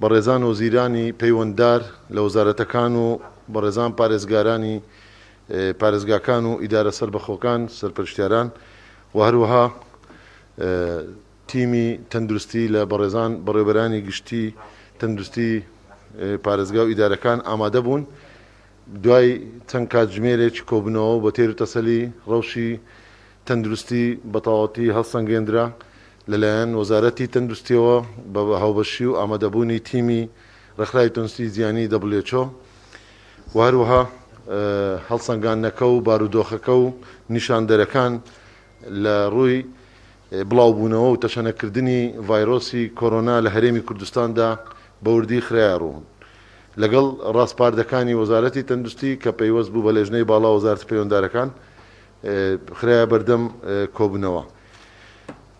بەڕێزان وەزیرانی پەیوەنددار لە وەزارەتەکان و بەڕێزان پارێزگاکان و ئیدارە سەربەخۆکان سەرپەرشتیاران و هەروەها تیمی تەندروستی لە بەڕێزان بەڕێوەبەرانی گشتی تەندروستی پارێزگا و ئیدارەکان ئامادە بوون دوای چەند کاتژمێرێکی کۆبوونەوە بە تێر و تەسەلی ڕەوشی تەندروستی بەتەواوەتی هەڵسەنگێنرا لەلایەن وەزارەتی تەندروستیەوە بە هاوبەشی و ئامادەبوونی تیمی ڕێکخراوی تەندروستی جیهانی WHO و هەروەها هەڵسەنگاندنەکە و بارودۆخەکە و نیشاندەرەکان لە ڕووی بڵاوبوونەوە و تەشەنەکردنی ڤایرۆسی کۆرۆنا لە هەرێمی کوردستاندا بە وردی خرایە ڕوون لەگەڵ ڕاستپاردەکانی وەزارەتی تەندروستی کە پەیوەست بوو بە لێژنەی باڵا وەزارەتی پەیوەنددارەکان خرایە بەردەم کۆبوونەوە.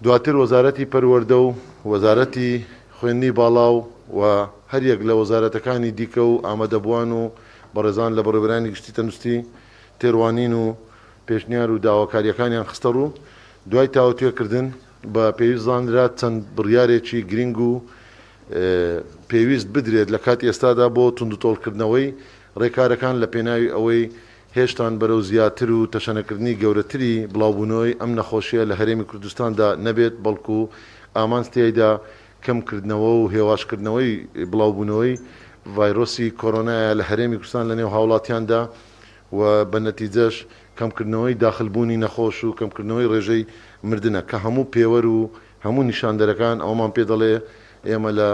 دواتر وەزارەتی پەروەردە و وەزارەتی خوێندنی باڵا و هەریەک لە وەزارەتەکانی دیکە و ئامادەبووان و بەڕێزان لە بەڕێوەبەرانی گشتی تەندروستی تێڕوانین و پێشنیار و داواکاریەکانیان خستە ڕوو دوای تاوتوێکردن بە پێویست زانرا چەند بڕیارێکی گرنگ و پێویست بدرێت لە کاتی ئێستادا بۆ توندوتۆڵکردنەوەی ڕێکارەکان لە پێناوی ئەوەی هێشتان بەرەو زیاتر و تەشەنەکردنی گەورەتری بڵاوبوونەوەی ئەم نەخۆشیە لە هەرێمی کوردستاندا نەبێت بەڵکو ئامانستیایدا کەمکردنەوە و هێواشکردنەوەی بڵاوبوونەوەی ڤایرۆسی کۆرۆنایە لە هەرێمی کوردستان لە نێو هاوڵاتیاندا و بە نەتیجەش کەمکردنەوەی داخلبوونی نەخۆش و کەمکردنەوەی ڕێژەی مردنە کە هەموو پێوەر و هەموو نیشاندەرەکان ئەومان پێ دەڵێ ئێمە لە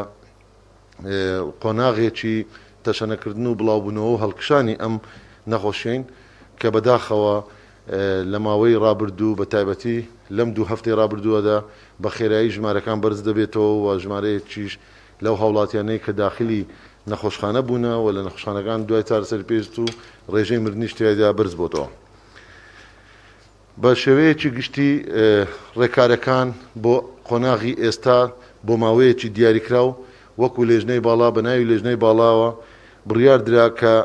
قۆناغێکی تەشەنەکردن و بڵاوبوونەوە و هەڵکشانی ئەم نەخۆشین کە بەداخەوە لە ماوەی ڕابردوو بە تایبەتی لەم دوو هەفتەی ڕابردووەدا بە خێرایی ژمارەکان بەرز دەبێتەوە و ژمارەیەکیش لەو هاوڵاتیانەی کە داخلی نەخۆشخانە بوونە و لە نەخۆشخانەکان دوای چارەسەر پێست و ڕێژەی مردنیش تیایدا بەرز بۆتەوە. بە شێوەیەکی گشتی ڕێکارەکان بۆ قۆناغی ئێستا بۆ ماوەیەکی دیاریکراو وەکو لێژنەی باڵا بە ناوی لێژنەی باڵاوە بڕیار درا کە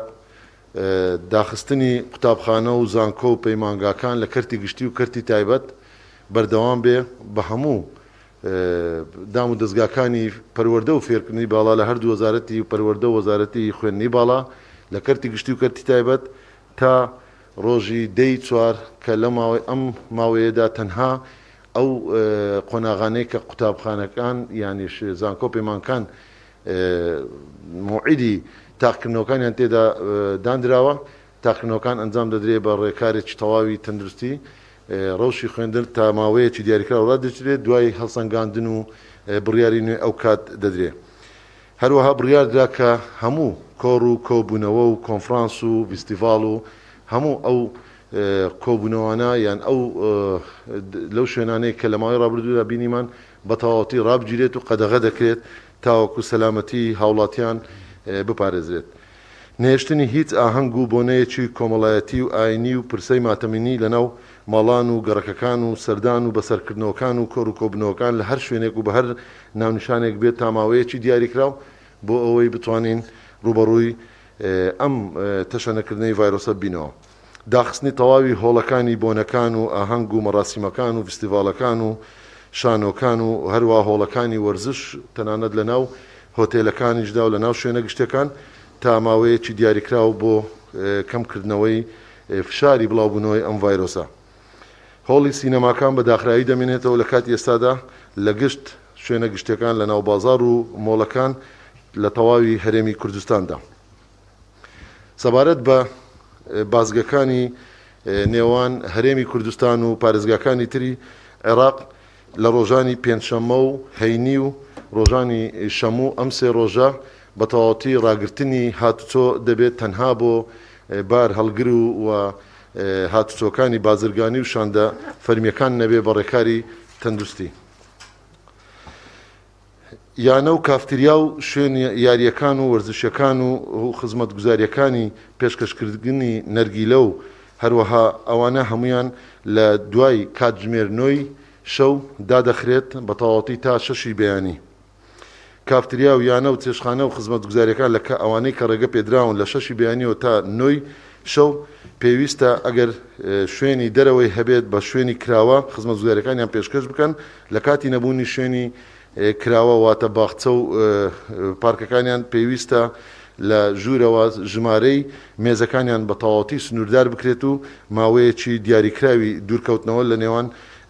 داخستنی قوتابخانە و زانکۆ و پەیمانگاکان لە کەرتی گشتی و کەرتی تایبەت بەردەوام بێ بە هەموو دام و دەستگاکانی پەروەردە و فێرکردنی باڵا لە هەردوو وەزارەتی پەروەردە و وەزارەتی خوێندنی باڵا لە کەرتی گشتی و کەرتی تایبەت تا ڕۆژی دەی چوار کە لە ئەم ماوەیەدا تەنها ئەو قۆناغانەی کە قوتابخانەکان یانیش زانکۆ پەیمانکان موعیدی تاقیکردنەوەکانیان تێدا دانراوە تاقیکردنەوەکان ئەنجام دەدرێت بە ڕێکارێکی تەواوی تەندروستی ڕەوشی خوێندن تا ماوەیەکی دیاریکراوە ڕادەچێت دوای هەڵسەنگاندن و بڕیاری نوێ ئەو کات دەدرێت. هەروەها بڕیار درا کە هەموو کۆڕ و کۆبوونەوە و کۆنفرانس و فیستیڤاڵ و هەموو ئەو کۆبوونەوانە یان ئەو لەو شوێنانەی کە لە ماوەی ڕابردوودا بینیمان بە تەواوەتی ڕابگیرێت و قەدەغە دەکرێت تاوەکو سەلامەتی هاوڵاتیان بپارێزرێت. نێشتنی هیچ ئاهەنگ و بۆنەیەکی کۆمەڵایەتی و ئاینی و پرسەی ماتەمینی لەناو ماڵان و گەڕەکەکان و سەردان و بەسەرکردنەوەکان و کۆڕ و کۆبنەوەکان لە هەر شوێنێک و بە هەر ناونیشانێک بێت تا ماوەیەکی دیاریکراو بۆ ئەوەی بتوانین ڕوبەڕووی ئەم تەشەنەکردنەی ڤایرۆسە بینەوە. داخستنی تەواوی هۆڵەکانی بۆنەکان و ئاهەنگ و مەراسیمەکان و فستیڤالەکان و شانۆکان و هەروە هۆڵەکانی وەرزش تەنانەت لە ناو هۆتێلەکانیشدا و لە ناو شوێنە گشتەکان تا ماوەیەکی دیاریکراو بۆ کەمکردنەوەی فشاری بڵاوبوونەوەی ئەم ڤایرۆسە. هۆڵی سینەماکان بە داخرایی دەمێنێتەوە لە کاتی ئێستادا لە گشت شوێنە گشتەکان لە ناو بازاڕ و مۆڵەکان لە تەواوی هەرێمی کوردستاندا. سەبارەت بە بازگەکانی نێوان هەرێمی کوردستان و پارێزگاکانی تری عێراق لە ڕۆژانی پێنجشەممە و هەینی و ڕۆژانی شەموو ئەم سێ ڕۆژە بە تەواوەتی ڕاگررتنی هاتوچۆ دەبێت تەنها بۆ بار هەڵگر و هاتوچۆکانی بازرگانی و شاندە فەرمیەکان نەبێ بە ڕێکاری تەندروستی. یانە و کافتریا و شوێن یاریەکان و وەرزشەکان و خزمەت گوزاریەکانی پێشکەشکردنی نەرگیلە و هەروەها ئەوانە هەمویان لە دوای کاتژمێرنەوەی شەو دادەخرێت بە تەواوەتی تا 6 بەیانی. کافتریا و یانە و چێشخانە و خزمەت گوزاریەکان لە ئەوانەی کە ڕێگە پێدراون لە 6 بەیانیەوە تا 9 شەو پێویستە ئەگەر شوێنی دەرەوەی هەبێت بە شوێنی کراوە خزمەت گوزاریەکانیان پێشکەش بکەن لە کاتی نەبوونی شوێنی کراوە واتە باخچە و پارکەکانیان پێویستە لە ژوورەوە ژمارەی مێزەکانیان بە تەواوەتی سنووردار بکرێت و ماوەیەکی دیاریکراوی دوورکەوتنەوە لە نێوان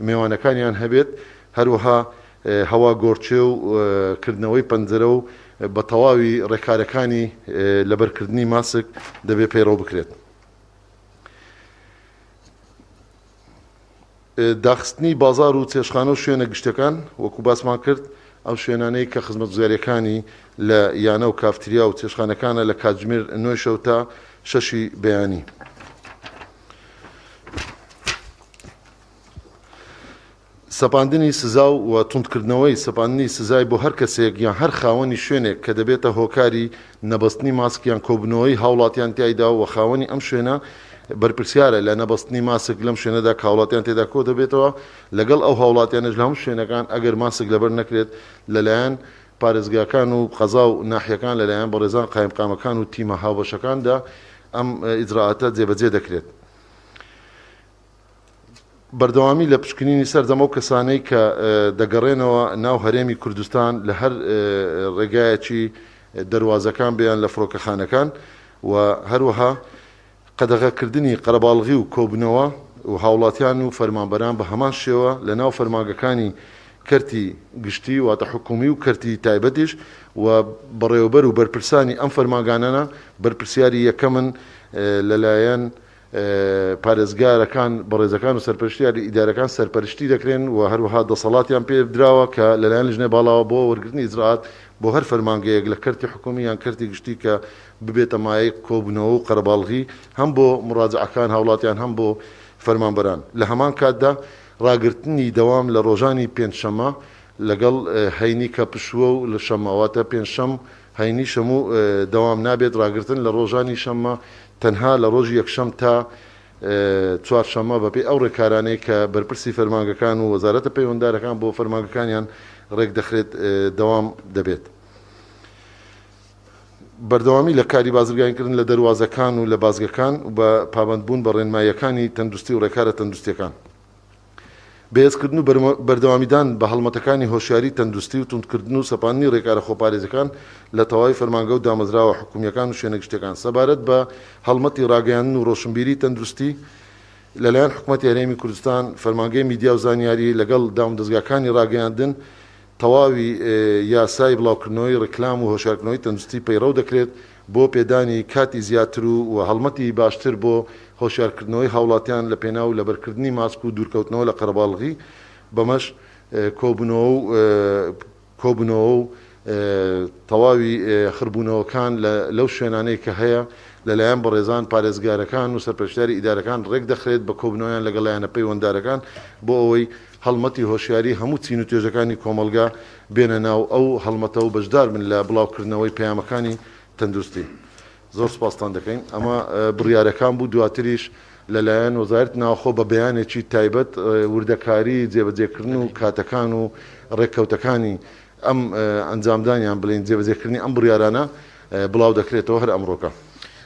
میوانەکانیان هەبێت، هەروەها هەوا گۆرچێ و کردنەوەی پەنجەرە و بە تەواوی ڕێکارەکانی لەبەرکردنی ماسک دەبێت پەیڕەو بکرێت. داخستنی بازار و چێشخانە و شوێنە گشتەکان وەکو باسمان کرد، ئەو شوێنانەی کە خزمەتگوزاریەکانی لە یانە و کافتریا و چێشخانەکانە لە کاتژمێر 9 شەو تا 6 بەیانی. سەپاندنی سزا و توندکردنەوەی سەپاندنی سزای بۆ هەر کەسێک یان هەر خاوەنی شوێنێک کە دەبێتە هۆکاری نەبەستنی ماسکیان کۆبنەوەی هاوڵاتیان تایدا و خاوەنی ئەم شوێنە بەرپرسیارە لە نەبەستنی ماسک لەم شوێنەدا کاوڵاتیان تێدا کۆ دەبێتەوە لەگەڵ ئەو هاوڵاتیانش لە هەموو شوێنەکان ئەگەر ماسک لەبەر نەکرێت لەلایەن پارێزگاکان و قەزا و ناحیەکان لەلایەن بەڕێزان قایمقامەکان و تیمە هاوبەشەکاندا ئەم ئیجراعاتە جێبەجێ دەکرێت. بەردەوامی لە پشکنینی سەردەمە و کەسانەی کە دەگەڕێنەوە ناو هەرێمی کوردستان لە هەر ڕێگایەکی دەواازەکان بیان لە فڕۆکەخانەکان و هەروەها قەدەغەکردنی قەرەباڵغی و کۆبنەوە و هاوڵاتیان و فەرمانبەران بە هەمان شێوە لە ناو فەرمانگەکانی کەرتی گشتی واتە حکومی و کەرتی تایبەتیش و بەڕێوەبەر و بەرپرسانی ئەم فەرمانگانانە بەرپرسیاری یەکەمن لەلایەن پارێزگارەکان بەڕێزەکان و سەرپەرشتیاری ئیدارەکان سەرپەرشتی دەکرێن و هەروەها دەسەڵاتیان پێ بدراوە کە لەلایەن لژنەی باڵاوە بۆ وەرگرتنی ئیجراعات بۆ هەر فەرمانگەیەک لە کەرتی حکومی یان کەرتی گشتی کە ببێتە مایەی کۆبنەوە و قەرەباڵغی هەم بۆ مڕاجعەکان هاوڵاتیان هەم بۆ فەرمانبەران. لە هەمان کاتدا ڕاگرتنی دەوام لە ڕۆژانی پێنجشەممە لەگەڵ هەینی کە پشووە و لە شەماواتە پێنجشەم هەینی شەموو دەوام نابێت. ڕاگرتن لە ڕۆژانی شەممە تەنها لە ڕۆژی یەکشەم تا چوارشەممە بەپێ ئەو ڕێکارانەی کە بەرپرسی فەرمانگەکان و وەزارەتە پەیوەنددارەکان بۆ فەرمانگەکانیان ڕێک دەخرێت دەوام دەبێت. بەردەوامی لە کاری بازرگانیکردن لە دەواازەکان و لە بازگەکان و بە پابندبوون بە ڕێنماییەکانی تەندروستی و ڕێکارە تەندروستیەکان. بەهێزکردن و بەردەوامیدان بە هەڵمەتەکانی هۆشیاری تەندروستی و توندکردن و سەپاندنی ڕێکارە خۆپارێزەکان لە تەواوی فەرمانگە و دامەزراوە حکومیەکان و شوێنە گشتەکان سەبارەت بە هەڵمەتی ڕاگەیاندن و ڕۆشنبیری تەندروستی لەلایەن حکوومەتی هەرێمی کوردستان فەرمانگەی میدیا و زانیاری لەگەڵ دامدەستگاکانی ڕاگەیاندن تەواوی یاسای بڵاوکردنەوەی ڕکلام و هۆشیارکردنەوەی تەندروستی پەیڕەو دەکرێت بۆ پێدانی کاتی زیاتر و هەڵمەتی باشتر بۆ هۆشیارکردنەوەی هاوڵاتیان لە پێناو لەبەرکردنی ماسک و دوورکەوتنەوە لە قەرەباڵغی بەمەش کۆبنەوە و تەواوی خربوونەوەکان لەو شوێنانەی کە هەیە لەلایەن بەڕێزان پارێزگارەکان و سەرپەرشتیاری ئیدارەکان ڕێک دەخرێت بە کۆبنەوەیان لەگەڵایەنە پەیوەنددارەکان بۆ ئەوەی هەڵمەتی هۆشیاری هەموو چین و توێژەکانی کۆمەلگا بێنە ناو ئەو هەڵمەتە و بەشدار من لە بڵاوکردنەوەی پەیامەکانی تەندروستی. زۆر سپاستان دەکەین. ئەمە بڕیارەکان بوو. دواتریش لەلایەن وەزارەت ناوخۆ بە بەیانێکی تایبەت وردەکاری جێبەجێکردن و کاتەکان و ڕێککەوتەکانی ئەم ئەنجامدانیان بڵین جێبەجێکردنی ئەم بڕیارانە بڵاو دەکرێتەوە هەر ئەمڕۆکە.